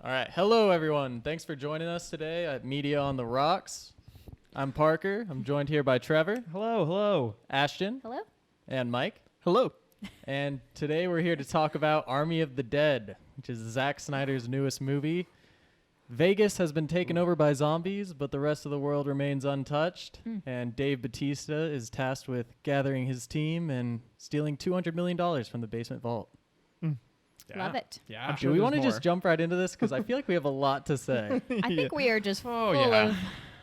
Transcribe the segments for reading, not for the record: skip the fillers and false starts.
All right. Hello, everyone. Thanks for joining us today at Media on the Rocks. I'm Parker. I'm joined here by Trevor. Hello, hello. Ashton. Hello. And Mike. Hello. And today we're here to talk about Army of the Dead, which is Zack Snyder's newest movie. Vegas has been taken over by zombies, but the rest of the world remains untouched. And Dave Bautista is tasked with gathering his team and stealing $200 million from the basement vault. Yeah. Love it. Yeah. Do we want to just jump right into this? Because I feel like we have a lot to say. I think we are just full of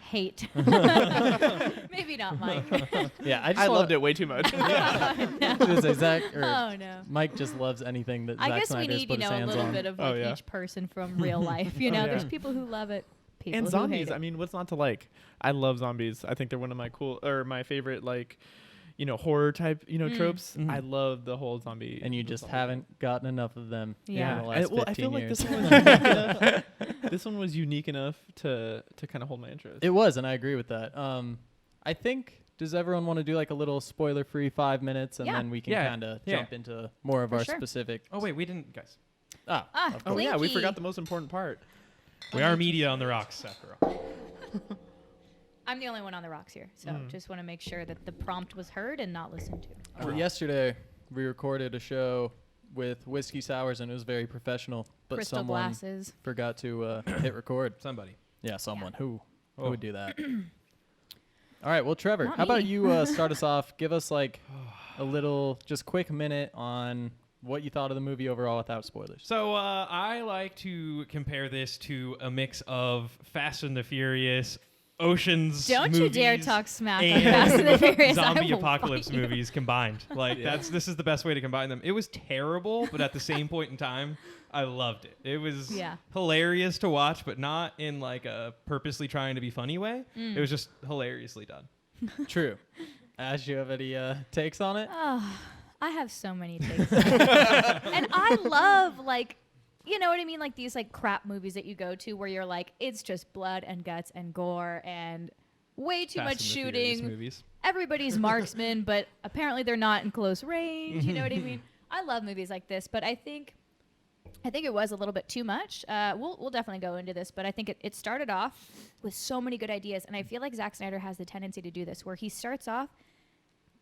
hate. Maybe not Mike. Yeah, I loved it way too much. Oh, no. Mike just loves anything that Zack I guess we Snyder's need, put his a hands little on. bit of each person from real life. There's people who love it, people And who zombies. hate it. I mean, what's not to like? I love zombies. I think they're one of my favorite horror type tropes. Mhm. I love the whole zombie. And you just haven't gotten enough of them in Yeah. the last 15 I feel like years. this one was unique enough. This one was unique enough to kind of hold my interest. It was, and I agree with that. I think, does everyone want to do like a little spoiler-free 5 minutes, and then we can kind of jump into more of our specific... Oh, wait, we didn't, guys. of Oh, course. yeah, we forgot the most important part. We are Media on the Rocks, after all. I'm the only one on the rocks here, so just want to make sure that the prompt was heard and not listened to. Well, yesterday, we recorded a show with whiskey sours, and it was very professional, but Crystal someone glasses. forgot to hit record. Somebody. Yeah, someone. Yeah. Who Oh. would do that? All right, well, Trevor, Not how about me. you start us off? Give us like a little, just quick minute on what you thought of the movie overall without spoilers. So I like to compare this to a mix of Fast and the Furious, Ocean's Don't movies, you dare talk smack on and Fast and the Furious. I zombie will apocalypse fight you. movies combined. Like this is the best way to combine them. It was terrible, but at the same point in time, I loved it. It was hilarious to watch, but not in like a purposely trying to be funny way. It was just hilariously done. True. Ash, you have any takes on it? Oh, I have so many takes on it. And I love, you know what I mean? Like these crap movies that you go to where you're like, it's just blood and guts and gore and way too much Fast and the Furious shooting. movies. Everybody's marksmen, but apparently they're not in close range. You know what I mean? I love movies like this, but I think it was a little bit too much. We'll definitely go into this, but I think it started off with so many good ideas, and I feel like Zack Snyder has the tendency to do this, where he starts off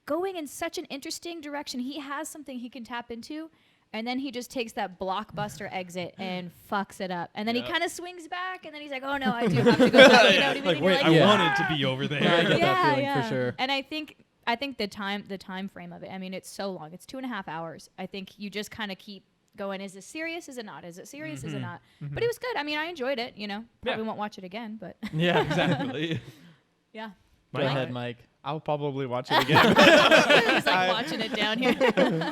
going in such an interesting direction. He has something he can tap into, and then he just takes that blockbuster exit and fucks it up. And then he kind of swings back, and then he's like, oh, no, I do have to go back. You know what I mean? Like, And you're wait, like, I wanted to be over there. I get that feeling for sure. And I think the time frame of it, I mean, it's so long. It's 2.5 hours. I think you just kind of keep going, is it serious? Is it not? Is it serious? Is it not? But it was good. I mean, I enjoyed it, Probably won't watch it again, but Yeah, exactly. yeah. Go ahead, Mike. I'll probably watch it again. He's watching it down here.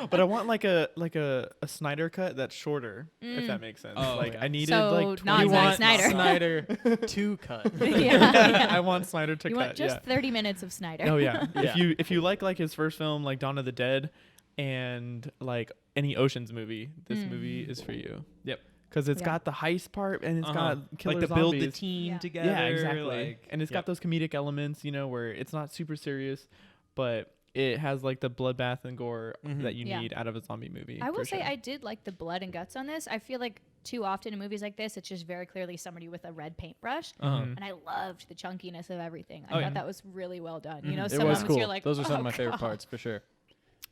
But I want a Snyder cut that's shorter, if that makes sense. Oh, yeah. I needed So, 20 not You Zack want Snyder. Snyder to cut. Yeah. I want Snyder to You cut. want just 30 minutes of Snyder. Oh yeah. Yeah. If you like his first film, like Dawn of the Dead, and like any Ocean's movie, this movie is for you. Yep. Because it's got the heist part and it's got killer like to build the zombies. team Yeah. together. Yeah, exactly. And it's Yep. got those comedic elements, where it's not super serious, but it has like the bloodbath and gore that you Yeah. need out of a zombie movie. I will for say sure. I did like the blood and guts on this. I feel like too often in movies like this, it's just very clearly somebody with a red paintbrush. And I loved the chunkiness of everything. I thought that was really well done. It some was moments cool. you're like, Those are some oh, of my favorite God. parts for sure.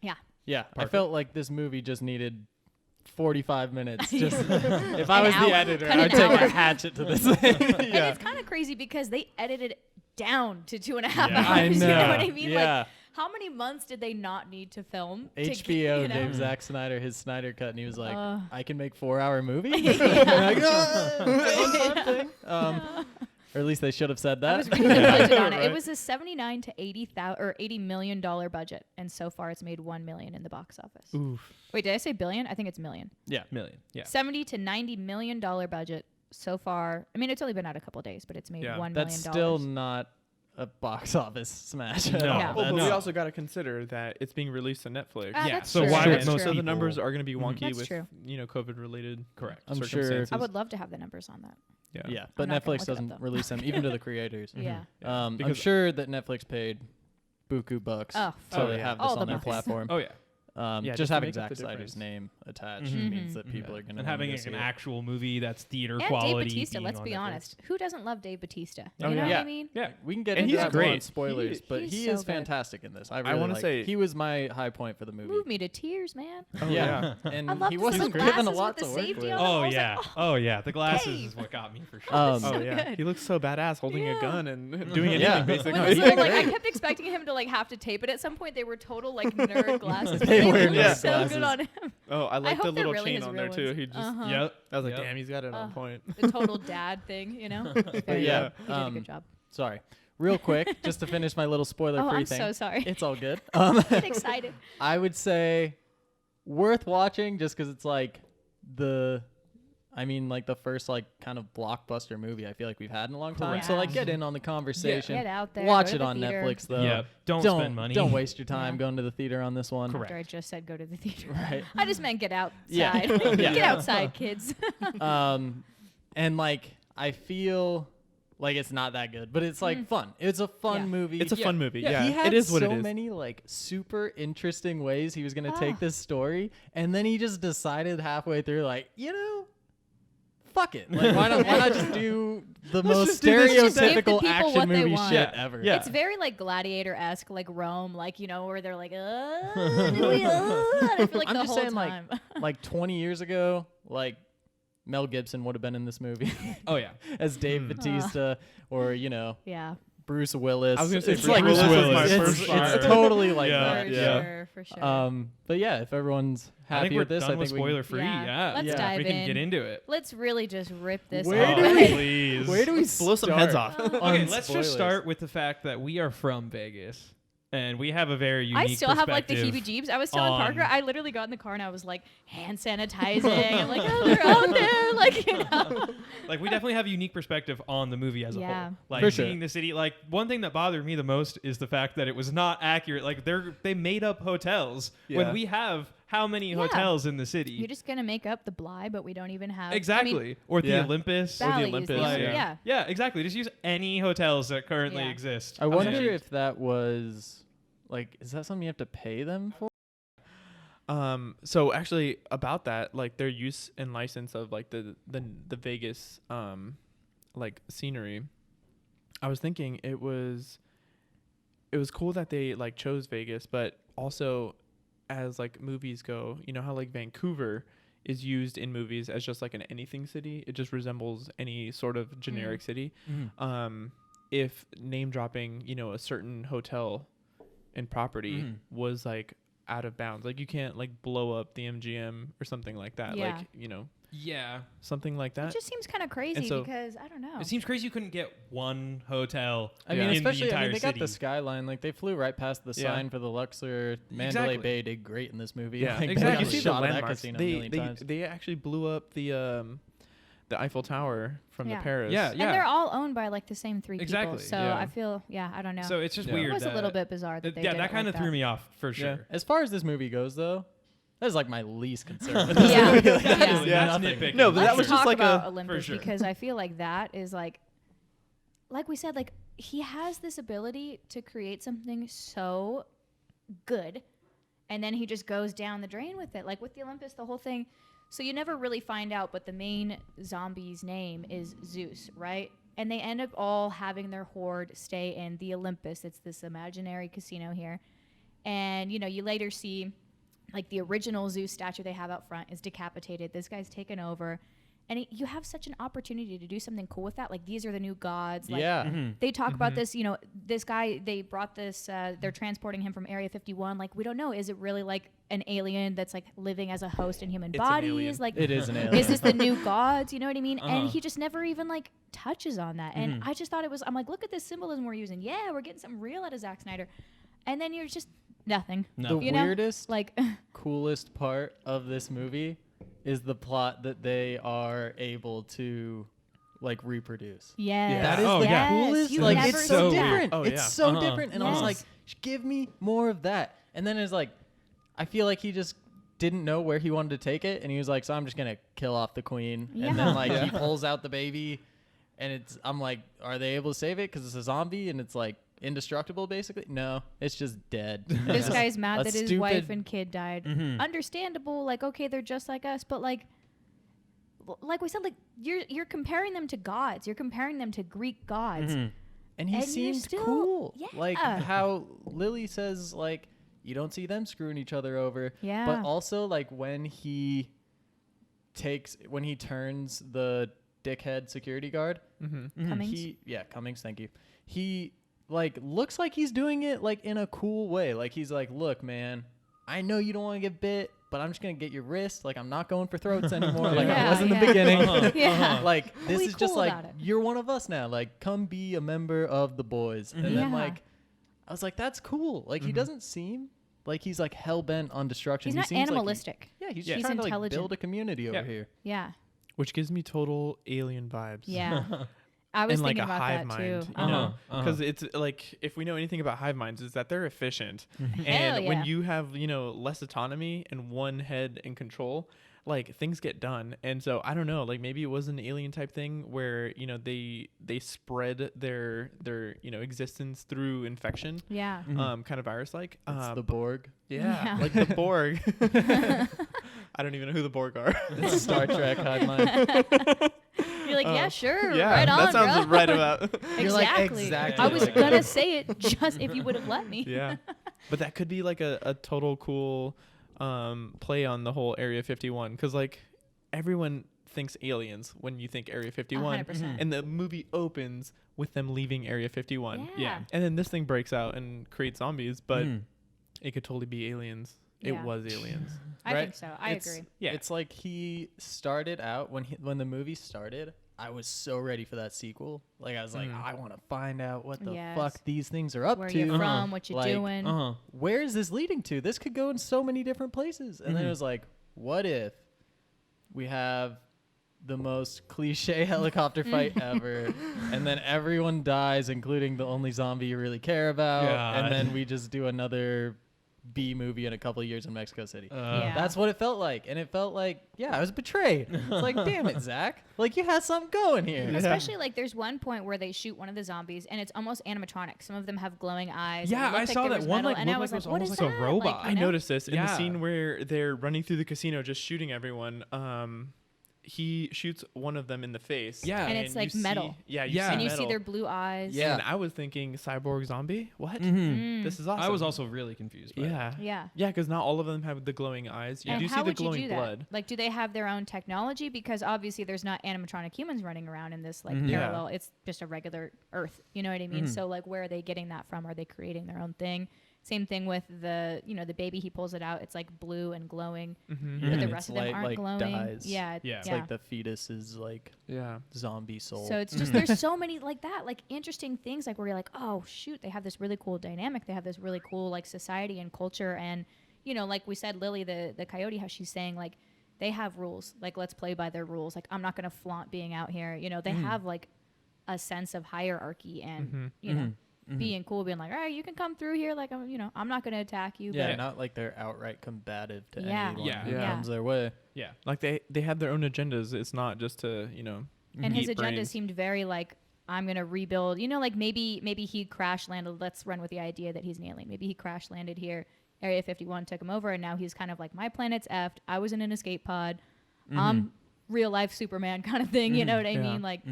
Yeah. Yeah, I felt like this movie just needed 45 minutes. Yeah. Just if I An was hour. the editor, Cut I'd an take a hour. hatchet to this thing. And it's kind of crazy because they edited it down to 2.5 hours. I know. You know what I mean? Yeah. Like, how many months did they not need to film? HBO gave Zack Snyder his Snyder cut, and he was like, I can make 4-hour movies? Or at least they should have said that. I was reading the budget on it. It was a $79 to $80 million budget, and so far it's made $1 million in the box office. Oof. Wait, did I say billion? I think it's million. Yeah. Million. Yeah. $70 to $90 million budget so far. I mean, it's only been out a couple days, but it's made $1 million. That's still not a box office smash. at all. Yeah. Well, but That's- we also got to consider that it's being released on Netflix. Ah, Yeah, that's so true. why That's would most true. So the people- numbers are going to be wonky That's with true. COVID related Correct. I'm sure- circumstances. I would love to have the numbers on that. Yeah, but I'm not gonna Netflix look it up, doesn't though. release them, even to the creators. Yeah. I'm Because- sure that Netflix paid buku bucks Oh, so oh, they yeah. have this All on the their bucks. platform. Oh yeah. Just having Zack Snyder's name attached means that people are going to and having an actual movie that's theater and quality. Dave Bautista, let's be honest. Who doesn't love Dave Bautista? You know what I mean? Yeah, we can get and into he's that more on great. spoilers, but he's he so is good. fantastic in this. I want to say he was my high point for the movie. Moved me to tears, man. Yeah, and I love he the wasn't little given a glasses lot with to the work safety with. on them. I Oh was yeah, like, oh yeah. The glasses Dave. is what got me for sure. Um, so yeah, good. he looks so badass holding a gun and doing anything Yeah. basically. When this little, like, I kept expecting him to like have to tape it at some point. They were total like nerd glasses. but They were looked nerd so glasses. good on him. Oh, I like the hope they're little really chain his on real there too. ones. He just Uh-huh. Yep. I was like, Yep. damn, he's got it on point. The total dad thing, you know. Very yeah, good. He did a good job. Sorry. Real quick, just to finish my little spoiler-free Oh, I'm thing. so sorry. It's all good. Get excited. I would say worth watching just because it's like the first like kind of blockbuster movie I feel like we've had in a long time. Correct. So like get in on the conversation. Get out there. Watch go it to the on theater. Netflix though. Yeah, don't spend money. Don't waste your time Yeah. going to the theater on this one. Correct. After I just said go to the theater. Right. I just meant get outside. Yeah. Get Yeah. outside, kids. And like I feel like it's not that good, but it's like fun. It's a fun Yeah. movie. It's a fun movie. Yeah, He had it is what so it is. many like super interesting ways he was gonna take Ah. this story, and then he just decided halfway through, like, fuck it. Like, why not just do the most just do this. Just give the stereotypical people action what they movie want. shit Yeah. ever? Yeah. It's very like gladiator-esque, like Rome, like, where they're like, and I feel like I'm the just whole saying, time. like 20 years ago, like Mel Gibson would have been in this movie Oh yeah. as Dave Bautista, or yeah. Bruce Willis. I was gonna say It's Bruce like Willis was my it's- first it's fire. totally like Yeah. that. For Yeah. sure, for sure. But yeah, if everyone's I happy think we're with this, done I with think we spoiler free. Yeah. Yeah. Let's Yeah. dive We can in. get into it. Let's really just rip this Where off. do we- Please. where do we Blow some heads start off. on Okay, let's spoilers? just start with the fact that we are from Vegas and we have a very unique I still have like the perspective heebie-jeebs. I was telling on- Parker, I literally got in the car and I was like hand sanitizing and like, oh, they're out there, like, Like we definitely have a unique perspective on the movie as a Yeah. whole. Like For sure. seeing the city. Like one thing that bothered me the most is the fact that it was not accurate. Like they made up hotels Yeah. when we have how many Yeah. hotels in the city? You're just gonna make up the Bly, but we don't even have Exactly. I mean, or the Yeah. Olympus. Or the Bally's, Olympus, Like, yeah. yeah, exactly. Just use any hotels that currently Yeah. exist. I wonder And- if that was like, is that something you have to pay them for? So actually about that, like their use and license of like the Vegas like scenery, I was thinking it was cool that they like chose Vegas, but also as like movies go, you know how like Vancouver is used in movies as just like an anything city. It just resembles any sort of generic city. If name dropping, a certain hotel and property was like out of bounds, like you can't like blow up the MGM or something like that. Yeah. Like, Yeah. something like It that. just seems kind of crazy so- because I don't know. It seems crazy you couldn't get one hotel. I Yeah. mean, In the especially, entire they got the city. skyline. Like, they flew right past the Yeah. sign for the Luxor. Mandalay Exactly. Bay did great in this movie. Yeah, Like, exactly. They You see shot the that landmarks. casino a They million times. they actually blew up the Eiffel Tower from Yeah. the Paris. Yeah, And they're all owned by like the same three Exactly, people. So yeah. I feel, I don't know. So it's just Yeah. weird. it was a that- little bit bizarre that they yeah, did that it kind of like threw that. me off for Yeah. sure. As far as this movie goes, though, that is like my least concern. with Yeah. this movie. Like, that Yeah. is Yeah. nothing. Nitpicking. No, but Let's that was talk just like about a Olympus for sure. because I feel like that is like we said, like he has this ability to create something so good, and then he just goes down the drain with it. Like with the Olympus, the whole thing. So you never really find out, but the main zombie's name is Zeus, right? And they end up all having their horde stay in the Olympus. It's this imaginary casino here, and you later see. Like the original Zeus statue they have out front is decapitated. This guy's taken over. And you have such an opportunity to do something cool with that. Like these are the new gods. Like Yeah. they talk about this, this guy, they brought this, they're transporting him from Area 51. Like we don't know. Is it really like an alien that's like living as a host in human It's an alien. bodies? Like It is an alien. is this the new gods? You know what I mean? Uh-huh. And he just never even like touches on that. And I just thought I'm like, look at this symbolism we're using. Yeah, we're getting something real out of Zack Snyder. And then you're just nothing. The You know? weirdest, Like coolest part of this movie is the plot that they are able to like reproduce. yes. That is Oh, the yeah. coolest. You like never it's see so that. different. Oh, It's yeah. so Uh-huh. different. And I was like, Yes. give me more of that. And then it's like, I feel like he just didn't know where he wanted to take it, and he was like, so I'm just gonna kill off the queen. And Yeah. then like he pulls out the baby, and I'm like, are they able to save it? Because it's a zombie, and it's like indestructible, basically. No, it's just dead. This guy's mad A that his stupid- wife and kid died. Understandable, like, okay, they're just like us, but like we said, like you're comparing them to gods. You're comparing them to Greek gods. And he And you're seemed still- cool. yeah. Like how Lily says, like, you don't see them screwing each other over. Yeah. But also, like, when he turns the dickhead security guard, Cummings. Cummings, thank you. He, like, looks like he's doing it, like, in a cool way. Like, he's like, look, man, I know you don't want to get bit, but I'm just going to get your wrist. Like, I'm not going for throats anymore. Like, I was in the beginning. Yeah. Like, this Really is just cool like, about it. you're one of us now. Like, come be a member of the boys. And then, Yeah. like, I was like, that's cool. Like, he doesn't seem like he's, like, hell-bent on destruction. He's He not seems animalistic. Like he's He's trying to, like, intelligent. build a community over Yeah. here. Yeah. Which gives me total alien vibes. Yeah. I was And like thinking a about hive that mind, too. you know, because it's like if we know anything about hive minds, is that they're efficient, Hell and when yeah. you have less autonomy and one head in control, like things get done. And so I don't know, like maybe it was an alien type thing where they spread their existence through infection, Yeah. kind of virus like. It's the Borg. Yeah. Like the Borg. I don't even know who the Borg are. It's Star Trek hive mind. You're like, yeah, sure, Yeah, right on, that sounds bro. right about. You're like, Exactly. exactly I was like gonna that. say it just if you would have let me. Yeah, but that could be like a total cool play on the whole Area 51, because like everyone thinks aliens when you think Area 51, 100%. and the movie opens with them leaving Area 51. Yeah. And then this thing breaks out and creates zombies, but it could totally be aliens. Yeah. It was aliens. I Right? think so. I It's- agree. Yeah. It's like he started out when the movie started. I was so ready for that sequel. Like I was like, I want to find out what the Yes. fuck these things are up Where to. you're from, what you're Like, doing. Where is this leading to? This could go in so many different places. And then it was like, what if we have the most cliche helicopter fight ever, and then everyone dies, including the only zombie you really care about, God. and then we just do another B movie in a couple of years in Mexico City. Yeah. That's what it felt like. And it felt like, I was betrayed. It's like, damn it, Zach. Like, you had something going here. Especially like there's one point where they shoot one of the zombies and it's almost animatronic. Some of them have glowing eyes. Yeah, It looked I like saw there that was one, metal, like, and I looked was like it like, was what is almost like a that? robot. Like, I you know? noticed this in the Yeah. scene where they're running through the casino just shooting everyone. He shoots one of them in the face. Yeah. And it's you like see- metal. Yeah, Yeah. see And you metal. see their blue eyes. Yeah. And I was thinking cyborg zombie. What? Mm. This is awesome. I was also really confused. By it. Yeah. Yeah. Yeah, because not all of them have the glowing eyes. You And do how see the would you glowing do that? blood. Like, do they have their own technology? Because obviously, there's not animatronic humans running around in this like Yeah. parallel. It's just a regular Earth. You know what I mean? So, like, where are they getting that from? Are they creating their own thing? Same thing with the baby. He pulls it out. It's like blue and glowing, but the And rest its of them light, aren't like, glowing. dies. Yeah, Yeah. It's like the fetus is like Yeah. zombie soul. So it's just there's so many like that, like interesting things, like where you're like, oh shoot, they have this really cool dynamic. They have this really cool like society and culture, and like we said, Lily, the coyote, how she's saying like they have rules. Like let's play by their rules. Like I'm not gonna flaunt being out here. They have like a sense of hierarchy and being cool, being like, all right, you can come through here. Like I'm not gonna attack you. yeah, but not like they're outright combative to Yeah. anyone Yeah. who Yeah. comes their way. Yeah. Like they have their own agendas. It's not just to And his eat agenda brains. seemed very like, I'm gonna rebuild. Like maybe he crash landed. Let's run with the idea that he's an alien. Maybe he crash landed here. Area 51 took him over, and now he's kind of like, my planet's effed. I was in an escape pod. I'm real life Superman kind of thing. You know what I Yeah. mean? Like,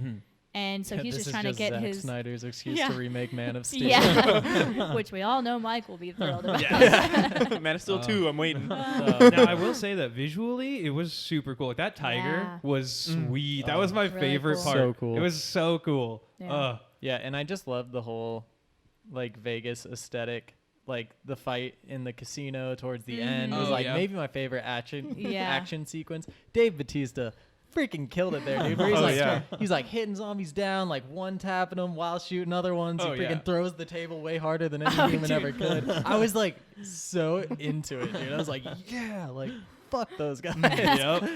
and so Yeah, he's this just is trying to get Zack his Snyder's excuse Yeah. to remake Man of Steel. yeah, which we all know Mike will be thrilled about. Man of Steel 2. I'm waiting. Now I will say that visually it was super cool. Like that tiger Yeah. was sweet. That was my Really favorite cool. part. So cool. It was so cool. Yeah. Yeah, and I just love the whole like Vegas aesthetic. Like the fight in the casino towards the end was Oh, like yeah. maybe my favorite action Yeah. action sequence. Dave Bautista freaking killed it there, dude. Where he's Oh, like yeah. he's like hitting zombies down, like one tapping them while shooting other ones. Oh, he freaking yeah. throws the table way harder than any human ever could. I was like so into it, dude. I was like, yeah, like fuck those guys. Yep.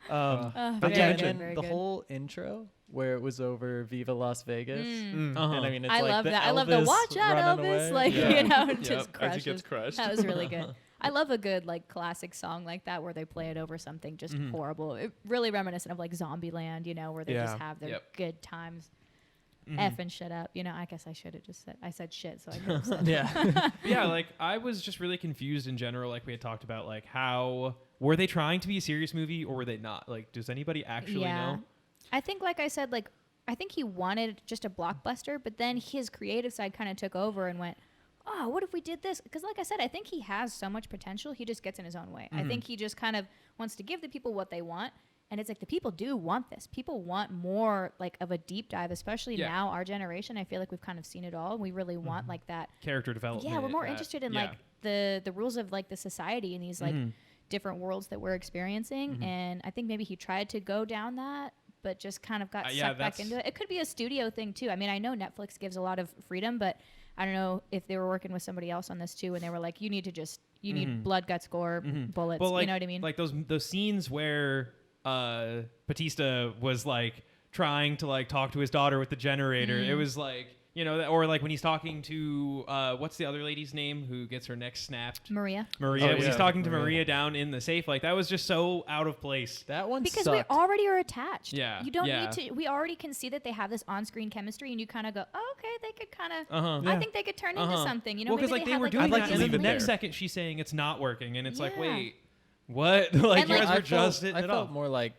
But very yeah, good, and very the good. whole intro where it was over Viva Las Vegas. Mm. And I mean, it's I like love the that. I love the Elvis watch out, running Elvis. away. Like, Yeah. it Yep, just as he crushes. gets crushed. That was really good. I love a good, like, classic song like that where they play it over something just horrible. It really reminiscent of, like, Zombieland, where they just Yeah. have their Yep. good times. effing shit up. You know, I guess I should have just said, I said shit, so I could have said Yeah. Yeah, like I was just really confused in general, like we had talked about, like how were they trying to be a serious movie or were they not? Like, does anybody actually know? I think, like I said, like I think he wanted just a blockbuster, but then his creative side kind of took over and went, oh, what if we did this? Because like I said, I think he has so much potential. He just gets in his own way. I think he just kind of wants to give the people what they want. And it's like the people do want this. People want more like of a deep dive, especially now our generation. I feel like we've kind of seen it all. And we really want like that. Character development. Yeah, we're more interested in like the rules of like the society and these like different worlds that we're experiencing. And I think maybe he tried to go down that, but just kind of got sucked back into it. It could be a studio thing too. I mean, I know Netflix gives a lot of freedom, but I don't know if they were working with somebody else on this too, and they were like, you need to just, you need blood, guts, gore, bullets. Well, like, you know what I mean? Like those scenes where Batista was like trying to like talk to his daughter with the generator. It was like, you know, or like when he's talking to what's the other lady's name who gets her neck snapped? Maria. When he's talking to Maria down in the safe, like that was just so out of place. That one because sucked. we already are attached. Yeah. You don't need to. We already can see that they have this on-screen chemistry, and you kind of go, oh, okay, they could kind of. I think they could turn into something. You know, Well, because like they were doing that, and then the next second she's saying it's not working, and it's like, wait, what? Like And you like, guys were just hitting I it felt off. more like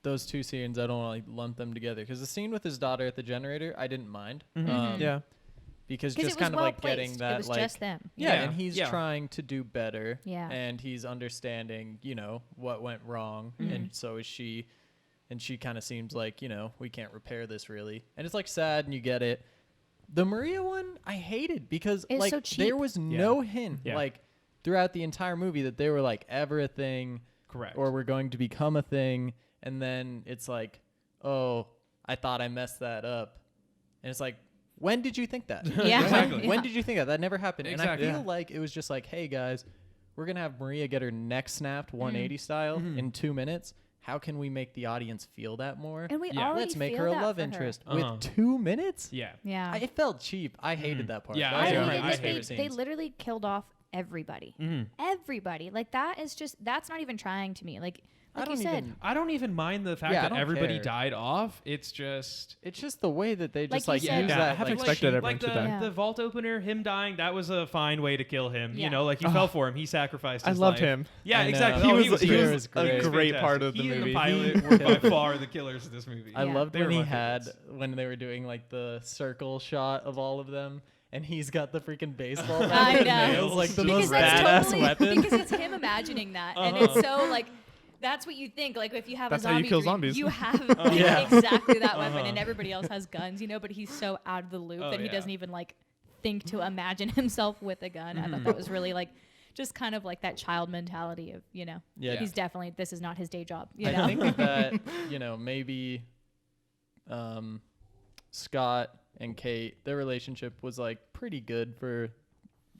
those two scenes. I don't want to lump them together because the scene with his daughter at the generator, I didn't mind. Yeah. Because it just was kind of well like placed. getting It that was like just them. and he's trying to do better. Yeah. And he's understanding, you know, what went wrong, and so is she. And she kind of seems like, you know, we can't repair this really. And it's like sad, and you get it. The Maria one, I hated because It's like so cheap. there was no hint like throughout the entire movie that they were like ever a thing, Correct. or we're going to become a thing. And then it's like, oh, I thought I messed that up, and it's like, when did you think that? Yeah. Exactly. When did you think that never happened? Exactly. And I feel like it was just like, hey guys, we're gonna have Maria get her neck snapped 180 style in 2 minutes. How can we make the audience feel that more? And we Yeah. already Let's make feel her a that love for her. interest with 2 minutes. Yeah. Yeah. It felt cheap. I hated that part. Yeah, That was I one of hated my that favorite they scenes. literally killed off everybody. Everybody. Like that is just, that's not even trying to me. Like you don't said. even- I don't even mind the fact Yeah, I that don't everybody care. died off. It's just It's just the way that they just Like like you use said- that. I haven't like, expected everyone like to the, die. Yeah. the vault opener, him dying, that was a fine way to kill him. Yeah. You know, like you fell for him. He sacrificed I his loved life. him. Yeah, I know. exactly. He Oh, was- he great. was He a was great part fantastic. of the He movie. and the pilot were by far the killers of this movie. I Yeah. loved They when were he my had favorites. when they were doing like the circle shot of all of them, and he's got the freaking baseball I bat and know. nails, like the Because most that's badass totally, weapon. because it's him imagining that, and it's so like that's what you think. Like if you have That's a how you zombie kill dream, zombies. you have Yeah. exactly that weapon, and everybody else has guns, you know. But he's so out of the loop Oh, that he yeah. doesn't even like think to imagine himself with a gun. I thought that was really like just kind of like that child mentality of, you know, Yeah. he's definitely, this is not his day job. You I know? think that you know, maybe Scott and Kate, their relationship was like pretty good for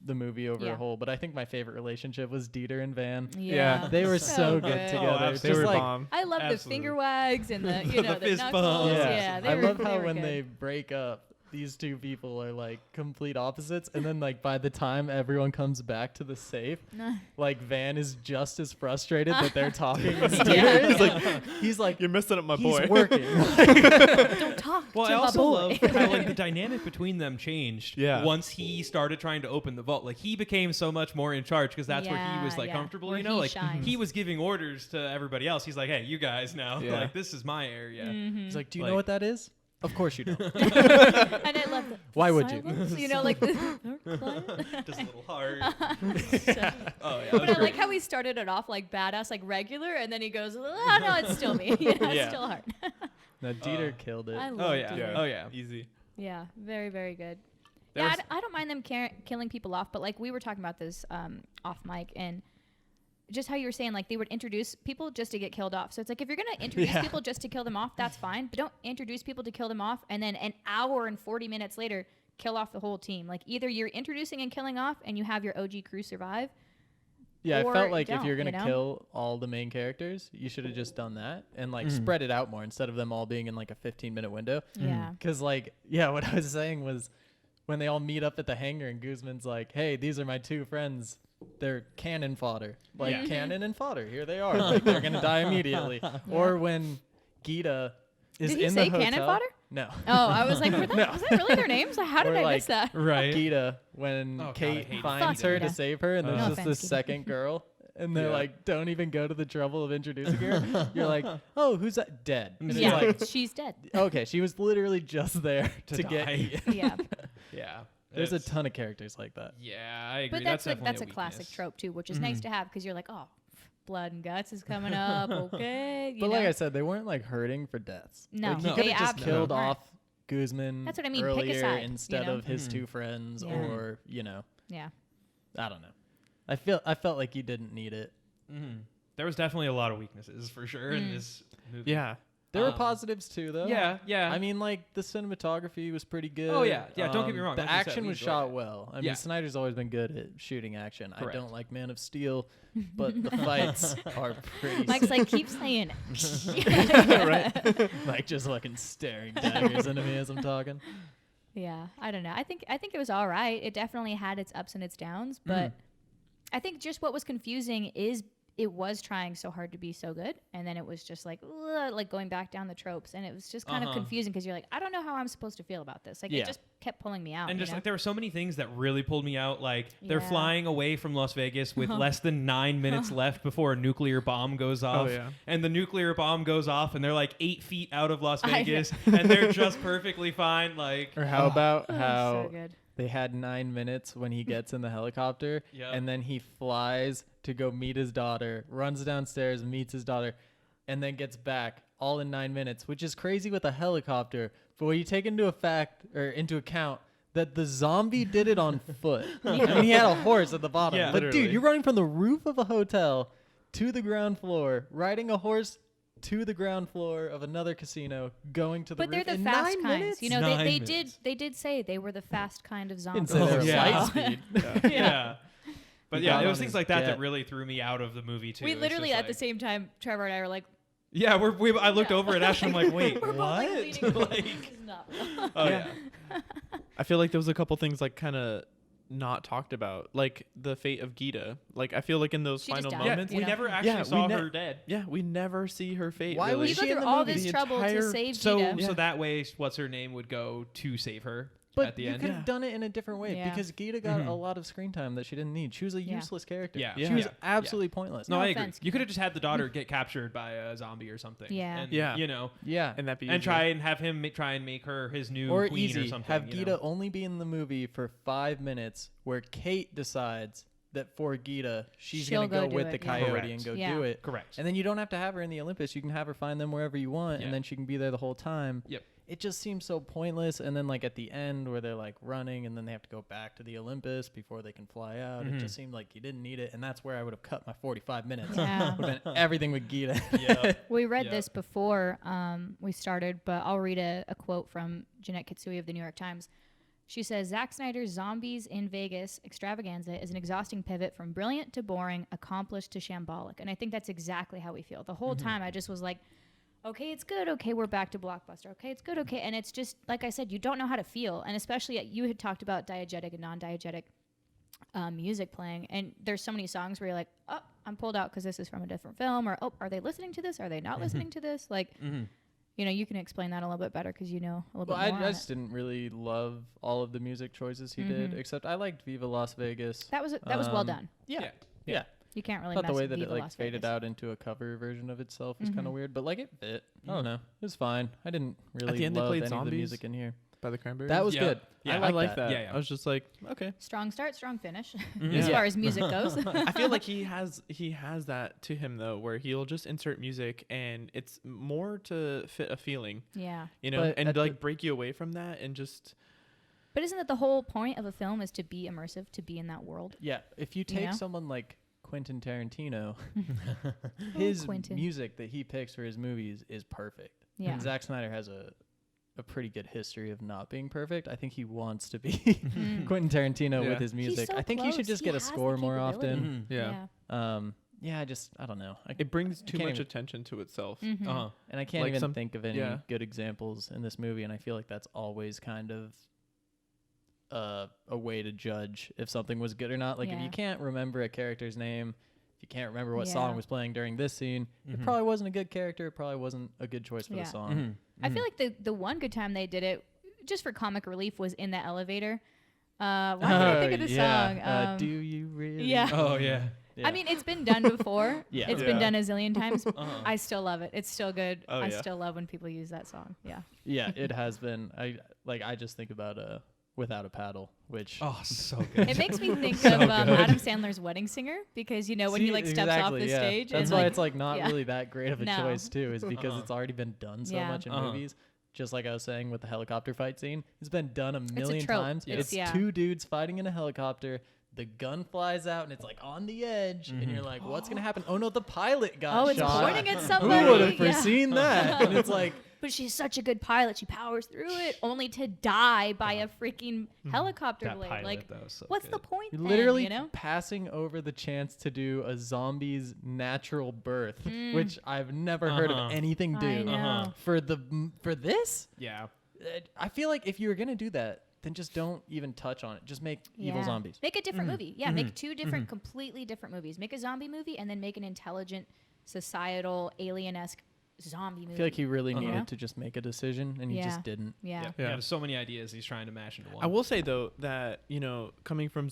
the movie over Yeah. a whole, but I think my favorite relationship was Dieter and Van. Yeah. They were so good good. together. Oh, It's They just were like, bomb. I love the Absolutely. finger wags and the, you know, the fist knuckles. bumps. Yeah, they I were, love how were when good. they break up, these two people are like complete opposites, and then like by the time everyone comes back to the safe, like Van is just as frustrated that they're talking as Dieter is. He's like, You're messing up my he's boy. working. don't talk Well, to I my also boy. love how like the dynamic between them changed Yeah. once he started trying to open the vault. Like he became so much more in charge because that's where he was Yeah, like yeah. comfortable. Where You know, he like shines. he was giving orders to everybody else. He's like, hey, you guys now, Yeah. like this is my area. He's like, do you Like- know what that is? Of course you don't. And I love the Why would you? silence, you know, like the quiet. Just a little heart. So- Oh yeah, that But was I like great. how he started it off like badass, like regular, and then he goes, "Oh no, it's still me. You know, Yeah. it's still hard." No, Dieter killed it. I love Oh yeah. Dieter. Oh yeah. Easy. Yeah, very very good. There Yeah, was- I don't mind them killing people off, but like we were talking about this off mic, and just how you were saying, like they would introduce people just to get killed off. So it's like if you're gonna introduce Yeah. people just to kill them off, that's fine, but don't introduce people to kill them off and then an hour and 40 minutes later kill off the whole team. Like either you're introducing and killing off, and you have your OG crew survive. Yeah, I or felt like if don't, you're gonna you know? kill all the main characters, you should have just done that and like spread it out more instead of them all being in like a 15-minute window. Yeah. Because like, yeah, what I was saying was when they all meet up at the hangar and Guzman's like, hey, these are my two friends. They're cannon fodder. Like Yeah. cannon and fodder. Here they are. Like they're gonna die immediately. Or when Gita is Did he in say the hotel. cannon fodder? No. Oh, I was like, was that really their names? How did Or I miss that? Right. Gita, when Oh, God, I Kate hate finds Gita. her Fuck to Gita. save her, and there's No just offense, this Gita. second girl, and they're Yeah. like, don't even go to the trouble of introducing her. You're like, oh, who's that? Dead. And it's Yeah, like, she's dead. okay, she was literally just there to get die. eaten. Yeah, Yeah. There's a It's- ton of characters like that. Yeah, I agree. but that's definitely a classic weakness. trope too, which is nice to have because you're like, oh, blood and guts is coming up. Okay, you But know? like I said, they weren't like hurting for deaths. No, like, he they could have just absolutely killed weren't. off Guzman That's what I mean, pick a earlier side, instead you know? of his Mhm. two friends, Yeah. or yeah. I don't know. I felt like you didn't need it. Mhm. There was definitely a lot of weaknesses for sure in Mm. this movie. Yeah. There were Um, positives too, though. Yeah, yeah. I mean, like the cinematography was pretty good. Oh, yeah. Yeah, don't get me wrong, The like you said, action we was enjoyed shot it. well. I Yeah. mean, Snyder's always been good at shooting action. I Correct. don't like Man of Steel, but the fights are pretty. Mike's sick. like, keep saying it. right? Like just fucking staring daggers into me as I'm talking. Yeah, I don't know. I think it was all right. It definitely had its ups and its downs, but I think just what was confusing is it was trying so hard to be so good, and then it was just like going back down the tropes, and it was just kind of confusing because you're like, I don't know how I'm supposed to feel about this. Like Yeah. it just kept pulling me out. And you just know? like there were so many things that really pulled me out. Like they're Yeah. flying away from Las Vegas with less than 9 minutes left before a nuclear bomb goes off. yeah. And the nuclear bomb goes off, and they're like 8 feet out of Las I know. Vegas, and they're just perfectly fine. Like, Or how about Oh, how so good. they had 9 minutes when he gets in the helicopter, Yeah. and then he flies to go meet his daughter, runs downstairs, meets his daughter, and then gets back all in 9 minutes, which is crazy with a helicopter. But when you take into account that the zombie did it on foot. I mean, he had a horse at the bottom. Yeah. But Literally. dude, you're running from the roof of a hotel to the ground floor, riding a horse to the ground floor of another casino, going to the But they're roof the in fast 9 kinds. minutes? You know, 9 they minutes. did say they were the fast kind of Didn't zombies. say they were yeah. light speed. yeah. But He yeah, got it on was things his like that jet. that really threw me out of the movie too. We It's literally just at the like- same time, Trevor and I were like, Yeah, I looked over at Ash and I'm like, wait, we're both what? like leaning forward. Like, This is not- oh yeah. I feel like there was a couple things like kind of not talked about, like the fate of Gita. Like I feel like in those She just final died. Yeah, moments, we You know? never actually Yeah, we saw ne- her dead. yeah, we never see her fate. Why really. was We she go in through the all movie? this The trouble to entire- save So Gita. so that way, what's her name would go to save her But at the you end. could have done it in a different way Yeah. because Gita got Mhm. a lot of screen time that she didn't need. She was a Yeah. useless character. Yeah. She Yeah. was Yeah. absolutely pointless. No, No I agree. offense, You could have just had the daughter get captured by a zombie or something. Yeah. And, Yeah. You know, Yeah. and that be and easier. try and have him try and make her his new Or queen easy, or something. have you Gita know? only be in the movie for 5 minutes where Kate decides that for Gita, she's She'll going to go go do with it, the yeah. coyote Correct. and go Yeah. do it. Correct. And then you don't have to have her in the Olympus. You can have her find them wherever you want, Yeah. and then she can be there the whole time. Yep. It just seems so pointless. And then, like, at the end where they're, like, running and then they have to go back to the Olympus before they can fly out, it Mhm. just seemed like you didn't need it. And that's where I would have cut my 45 minutes. Yeah. Would have been everything with Gita. Yeah. We read Yep. this before we started, but I'll read a quote from Jeanette Kitsui of the New York Times. She says, Zack Snyder's Zombies in Vegas extravaganza is an exhausting pivot from brilliant to boring, accomplished to shambolic. And I think that's exactly how we feel. The whole time I just was like, okay, it's good. Okay, we're back to Blockbuster. Okay, it's good. Okay. And it's just, like I said, you don't know how to feel. And especially you had talked about diegetic and non-diegetic music playing. And there's so many songs where you're like, oh, I'm pulled out because this is from a different film. Or, oh, are they listening to this? Are they not listening to this? Like, you know, you can explain that a little bit better because you know a little Well, bit more. I on just it. didn't really love all of the music choices he did, except I liked Viva Las Vegas. That was well Um, done. Yeah. Yeah. You can't really Thought mess the way with that it Viva like Las faded Vegas. out into a cover version of itself was kind Mhm. of weird, but like it fit. I don't know. It was fine. I didn't really the end they love played any of the Zombies? music in here. by the Cranberries. That was Yeah. good. Yeah, I like that. Yeah, yeah. I was just like, okay. Strong start, strong finish, Mhm. as Yeah. far as music goes. I feel like he has that to him though, where he'll just insert music and it's more to fit a feeling, Yeah. you know, But and at the- like break you away from that and just But isn't that the whole point of a film is to be immersive, to be in that world? Yeah, if you take know? someone like Quentin Tarantino, his Quentin. music that he picks for his movies is perfect. Yeah. And Zack Snyder has a pretty good history of not being perfect. I think he wants to be Mm. Quentin Tarantino Yeah. with his music. so I think he should close. just He get a has the score more capability. often. yeah. Yeah, I don't know. It brings too can't much even- attention to itself. Mhm. Uh-huh. And I can't Like even some- think of any yeah. good examples in this movie, and I feel like that's always kind of a way to judge if something was good or not. Like if Yeah. you can't remember a character's name if you can't remember what song was playing during this scene, it probably wasn't a good character. It probably wasn't a good choice for the song. I feel like the one good time they did it, just for comic relief, was in the elevator. Why can't I think of the song? Do you really? Yeah. Oh yeah. Yeah. I mean, it's been done before. It's been done a zillion times. Uh-huh. I still love it. It's still good. Oh, I yeah. still love when people use that song. Yeah. Yeah, it has been. I just think about Without a Paddle, which Oh, so good. It makes me think of Adam Sandler's Wedding Singer, because when he like steps off the stage. That's and, why like, it's like not really that great of a No. choice too, is because it's already been done so much in Uh-huh. movies. Just like I was saying with the helicopter fight scene, it's been done a million trope. times. It's- It's two dudes fighting in a helicopter. The gun flies out and it's like on the edge, and you're like, "What's gonna happen?" Oh no, the pilot got Oh, it's shot. pointing at Who somebody. would have Yeah. foreseen that? And it's like, But she's such a good pilot. She powers through it, only to die by a freaking helicopter That blade. pilot, Like, though, so what's good. the point? you're then, literally you know? passing over the chance to do a zombie's natural birth, which I've never heard of anything I do. know. For this. Yeah. I feel like if you were gonna do that, then just don't even touch on it. Just make evil zombies. Make a different movie. Yeah, make two different, completely different movies. Make a zombie movie and then make an intelligent, societal, alien-esque zombie movie. I feel like he really You know? needed to just make a decision, and he just didn't. Yeah. Yeah. There's so many ideas he's trying to mash into one. I will say though that coming from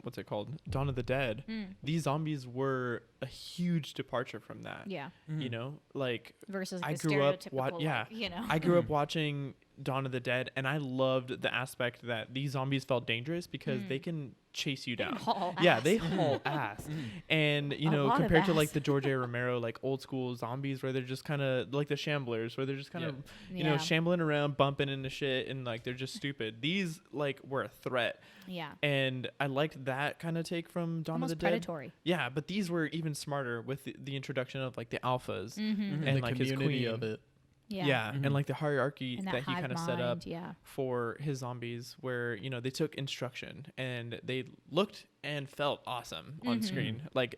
what's it called, Dawn of the Dead, these zombies were a huge departure from that. Yeah. You know, like Versus I the grew up stereotypical, yeah, I grew up watching Dawn of the Dead, and I loved the aspect that these zombies felt dangerous because they can chase you down. haul Yeah, ass. they haul ass. And A lot of compared to like ass. the George A. Romero like old school zombies where they're just kind of like the Shamblers, where they're just kind of Yeah. shambling around, bumping into shit, and like they're just stupid. These like were a threat. Yeah. And I liked that kind of take from Dawn Almost of the Dead. predatory. Yeah, but these were even smarter with the introduction of like the alphas Mm-hmm. and the like his community queen. of it. Yeah. And like the hierarchy And that, that he hive kind of set up mind, yeah. for his zombies, where they took instruction and they looked and felt awesome on screen. Like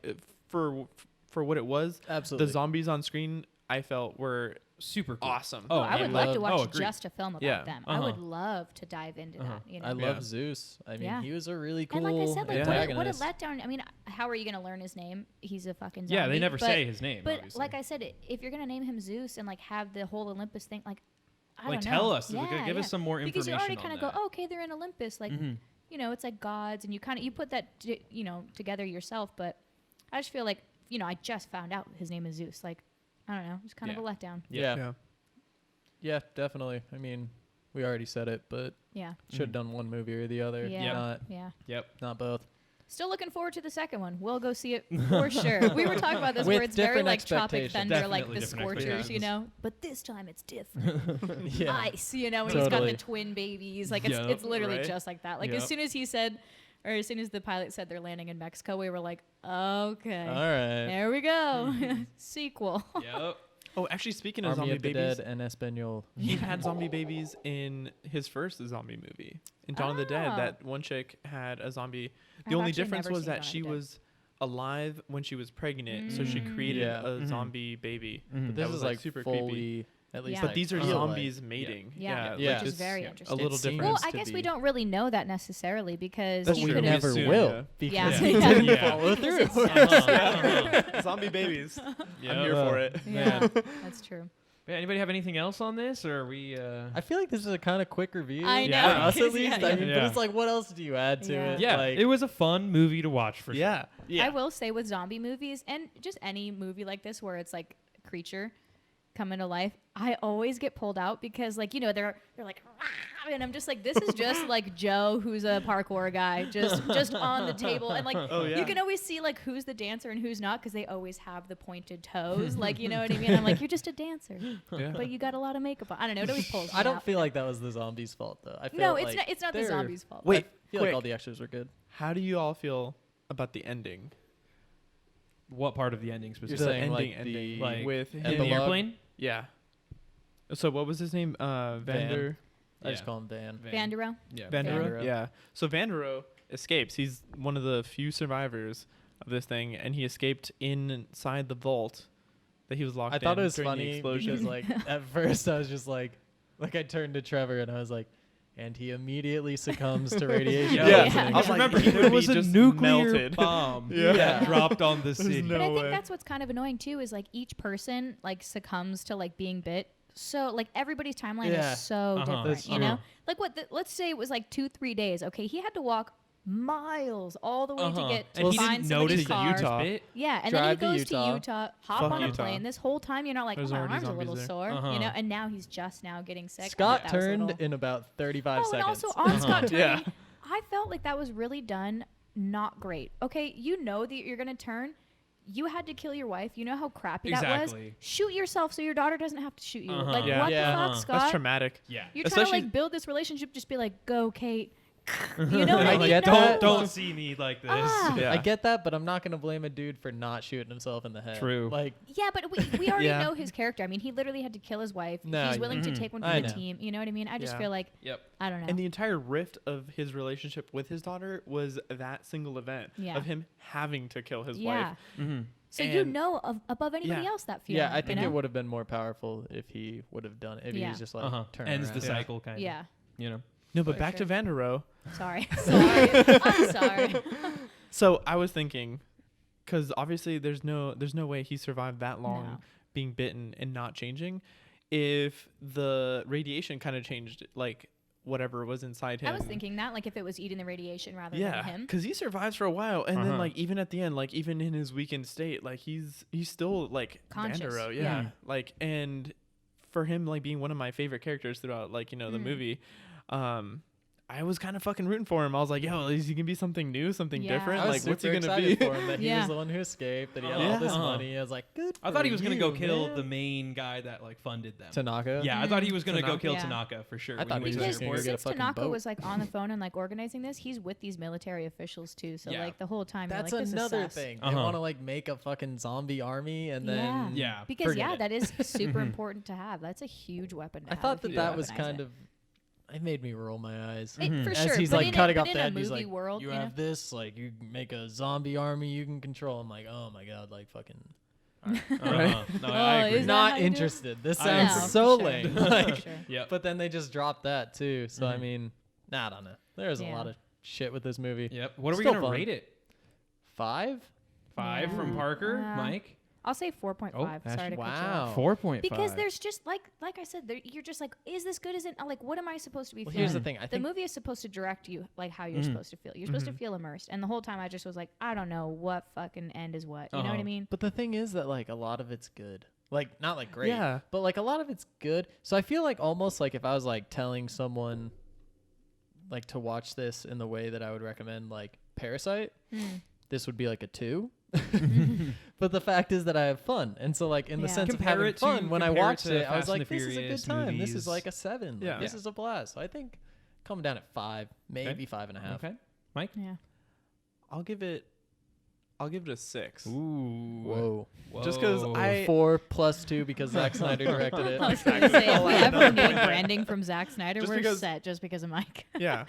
for what it was, Absolutely. the zombies on screen I felt were Super cool. awesome. Oh, I would like to watch agreed. just a film about Yeah. them. I would love to dive into that. You know? I love Zeus. I mean, Yeah. he was a really cool And like I said, like antagonist. what a letdown. I mean, how are you going to learn his name? He's a fucking zombie. Yeah, they never but, say his name. But obviously. like I said, if you're going to name him Zeus and like have the whole Olympus thing, like I Like, don't know. tell us. Give us some more because you information already on kind of that. go, oh, okay, they're in Olympus, like it's like gods, and you put that together yourself. But I just feel like I just found out his name is Zeus. Like I don't know, it's kind of a letdown. Yeah, definitely. I mean, we already said it, but Yeah. should have done one movie or the other. Yeah. Yeah. Yep. Not both. Still looking forward to the second one. We'll go see it for sure. We were talking about this With where it's very different like Tropic expectations. Thunder, like Definitely the different Scorchers, expectations. But this time it's different. Yeah. Ice, when he's got Totally. the twin babies. Like Yup. it's literally Right. just like that. Like Yup. as soon as he said, or as soon as the pilot said they're landing in Mexico, we were like, okay, All right. there we go. Sequel. Yep. Oh, actually, speaking of Army zombie of the babies, Dead and Espanol. he had zombie babies in his first zombie movie, in Dawn of the Dead. Oh. That one chick had a zombie. The I've only actually difference never was seen that Dawn of she the Dead. was alive when she was pregnant, so she created Yeah. a zombie baby. But That this was is like super fully, creepy. at least. Yeah. But I these are feel like. zombies mating. Yeah. Yeah. Which is it's very a interesting. little It different. Well, seems I to guess we be. don't really know that necessarily because But he we could never have. assume, will yeah. because Yeah. he didn't Yeah. follow through. Zombie babies. I'm Yep. here for it. Yeah, that's true. Yeah, anybody have anything else on this, or are we? I feel like this is a kind of quick review. I know. For us at Yeah, least. yeah. I mean, Yeah. but it's like, what else do you add to Yeah. it? Yeah, Like, it was a fun movie to watch for Yeah. yeah. I will say with zombie movies and just any movie like this where it's like a creature coming to life, I always get pulled out because like they're like "Rah," and I'm just like, this is just like Joe, who's a parkour guy, just on the table, and like Oh, yeah. you can always see like who's the dancer and who's not because they always have the pointed toes, like you know what I mean. I'm like, you're just a dancer, Yeah. but you got a lot of makeup on. I don't know. It always pulls me I don't out. feel like that was the zombies' fault though. I feel No, like it's not the they're- zombies' fault. Wait, I feel quick. like all the extras were good. How do you all feel about the ending? What part of the ending You're specifically? saying ending, like ending, the like with in him. the epilogue? airplane? Yeah. So what was his name? Vander. I just Yeah. call him Van. Vandero. Yeah. Vandero. Vandero. Yeah. So Vandero escapes. He's one of the few survivors of this thing, and he escaped inside the vault that he was locked I in. thought it was during the funny explosion. because like at first I was just like I turned to Trevor and I was like, and he immediately succumbs to radiation. I was like, there was a nuclear melted. bomb Yeah. that dropped on the city. no But I think way. that's what's kind of annoying too, is like each person like succumbs to like being bit. So like everybody's timeline Yeah. is so different, That's you true. know? Like let's say it was like 2-3 days. Okay, he had to walk miles all the way to get And to he find didn't somebody's notice car. that Utah. bit. Yeah, and Drive to then he goes to Utah. Utah, hop Fuck on a Utah. plane. This whole time you're not like, There's oh, my already arm's a zombies little there. sore, you know? And now he's just now getting sick. Scott That was a turned little- in about 35 Oh, seconds. and also on Scott turning, Yeah. I felt like that was really done not great. Okay, you know that you're gonna turn. You had to kill your wife. You know how crappy that was. Exactly. Shoot yourself so your daughter doesn't have to shoot you. Like Yeah. what Yeah. the fuck, Scott? That's traumatic. Yeah. You're trying to Especially- like build this relationship. Just be like, go, Kate. You know what I I mean? get No. that. Don't see me like this. Ah. Yeah. I get that, but I'm not going to blame a dude for not shooting himself in the head. True. Like, Yeah, but we already Yeah. know his character. I mean, he literally had to kill his wife. No, He's willing to take one for I the know. team. You know what I mean? I just Yeah. feel like Yep. I don't know. And the entire rift of his relationship with his daughter was that single event Yeah. of him having to kill his yeah. wife. So you And- know above anybody Yeah. else that feeling. yeah, I think you know? it would have been more powerful if he would have done it. If he Yeah. was just like, turn Ends around. the cycle kind of. Yeah. You know. No, but For back sure. to Vanderoe. Sorry. I'm sorry. So I was thinking, because obviously there's no way he survived that long No. being bitten and not changing. If the radiation kind of changed, like whatever was inside him. I was thinking that, like, if it was eating the radiation rather Yeah, than him. because he survives for a while, and then Uh-huh. like even at the end, like even in his weakened state, like he's still like Conscious, Vanderoe, yeah. like, and for him like being one of my favorite characters throughout like the movie, I was kind of fucking rooting for him. I was like, yo, is he gonna be something new, something Yeah. different? I was Like, what's he super gonna excited be? for him that he Yeah. was the one who escaped, that he had Yeah. all this Uh-huh. money. I was like, good. I thought he for was gonna go you, kill man. the main guy that like funded them. Tanaka. Yeah, I thought he was gonna go Tanaka? kill Yeah. Tanaka for sure. I when thought he went he to was the gonna Because go get a since fucking Tanaka boat. was like on the phone and like organizing this, he's with these military officials too. So Yeah. like the whole time That's you're like, this another is sus. thing. They Uh-huh. want to like make a fucking zombie army and then Yeah. Because forget yeah, it. that is super important to have. That's a huge weapon to I have thought if that you that was weaponize kind it. of. It made me roll my eyes. For As sure. he's but like in cutting a, off but the in a head, he's movie like, world, you you know? have this, like you make a zombie army you can control. I'm like, oh my god, like fucking. No, Oh, I agree. is that Not how you do it? interested. This I sounds know, for so sure. lame. For Like, sure. Yep. but then they just dropped that too. So I mean, I don't know. There's a Yeah. lot of shit with this movie. Yep. What are we Still gonna fun. rate it? 5? 5 Yeah. from Parker, Mike. I'll say 4.5. Oh, Sorry to cut you wow. off. 4.5. Because there's just like I said, you're just like, is this good? Is it like what am I supposed to be Well, feeling? here's the thing. I The think movie is supposed to direct you like how you're supposed to feel. You're supposed to feel immersed. And the whole time I just was like, I don't know what fucking end is what. You know what I Uh-huh. mean? But the thing is that like a lot of it's good. Like not like great. Yeah. But like a lot of it's good. So I feel like almost like if I was like telling someone like to watch this in the way that I would recommend like Parasite, this would be like a 2. But the fact is that I have fun. And so like in the Yeah. sense Compare of having it to- fun, when I compare it watched to it, I was Fast and like, the this is a good Furious time. This movies. is like a 7. Like, Yeah. this is a blast. So I think coming down at 5, maybe 5.5. Okay. Mike. Yeah. I'll give it a 6. Ooh. Whoa. Just 'cause I- 4 plus 2 because Zack Snyder directed it. I was going to say, if we ever need branding from Zack Snyder, Just we're because- set just because of Mike. Yeah,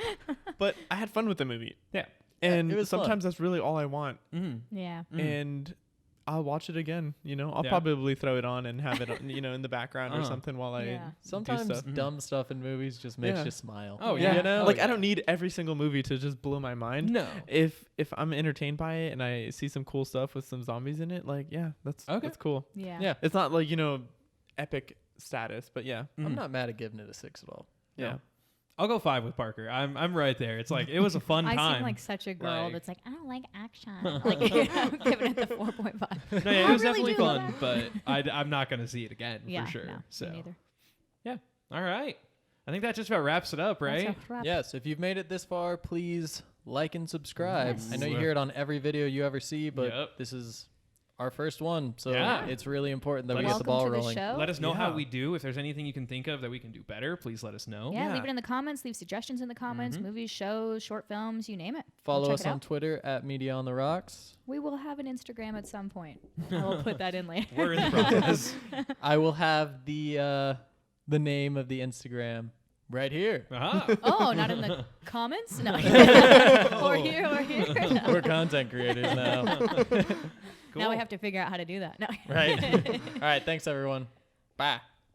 but I had fun with the movie, Yeah. and it was fun. sometimes that's really all I want. Yeah. And I'll watch it again. I'll Yeah. probably throw it on and have it, in the background or Uh-huh. something while I Yeah. do Sometimes stuff. dumb stuff in movies just makes Yeah. you smile. Oh, Yeah. yeah. You know? Like I don't need every single movie to just blow my mind. No. If I'm entertained by it and I see some cool stuff with some zombies in it, like that's Okay. that's cool. Yeah. Yeah. It's not like epic status, but yeah, I'm not mad at giving it a 6 at all. yeah. I'll go 5 with Parker. I'm right there. It's like it was a fun I time. seem like such a girl Like- that's like, I don't like action. Like, I'm giving it the 4.5. No, yeah, I it was really definitely do love fun, but I'm not gonna see it again Yeah. for sure. No, So me neither. yeah, all right. I think that just about wraps it up, right? That's a wrap. Yes, if you've made it this far, please like and subscribe. Yes. I know you hear it on every video you ever see, but Yep. this is our first one, so Yeah. it's really important that we get Welcome the ball to the rolling. show. Let us know how Yeah. we do. If there's anything you can think of that we can do better, please let us know. Yeah, Yeah. leave it in the comments. Leave suggestions in the comments. Movies, shows, short films, you name it. We'll Follow check us it on out. Twitter at Media on the Rocks. We will have an Instagram at some point. I will put that in later. We're in the process. I will have the name of the Instagram right here. Uh-huh. Oh, not in the comments? No. or here, or here. No. We're content creators now. Now we have to figure out how to do that. No. Right. All right. Thanks, everyone. Bye.